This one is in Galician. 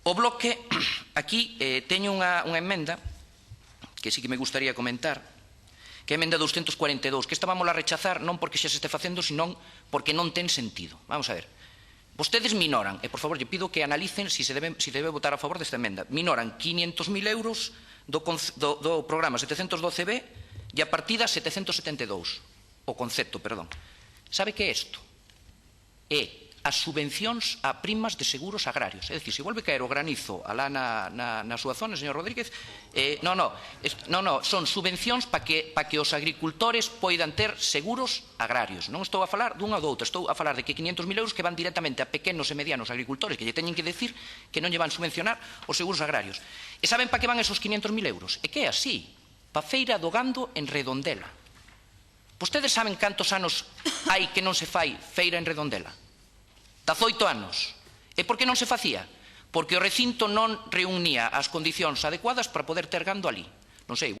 O Bloque, aquí teño unha emenda que sí que me gustaría comentar, que é a emenda 242, que esta vamos a rechazar non porque xa se este facendo, senón porque non ten sentido. Vamos a ver. Vostedes minoran, e por favor, lle pido que analicen se debe votar a favor desta emenda, minoran 500.000 euros do programa 712B e a partida 772, o concepto, perdón. Sabe que é isto? É as subvencións a primas de seguros agrarios. É dicir, se volve caer o granizo alá na súa zona, señor Rodríguez, son subvencións para que os agricultores poidan ter seguros agrarios. Non estou a falar dunha ou doutra, estou a falar de que 500.000 euros que van directamente a pequenos e medianos agricultores que lle teñen que decir que non lle van subvencionar os seguros agrarios. E saben para que van esos 500.000 euros? É que é así, para a feira do gando en Redondela. Vostedes saben cantos anos hai que non se fai feira en Redondela? 18 anos. E por que non se facía? Porque o recinto non reunía as condicións adecuadas para poder ter gando ali. Non sei.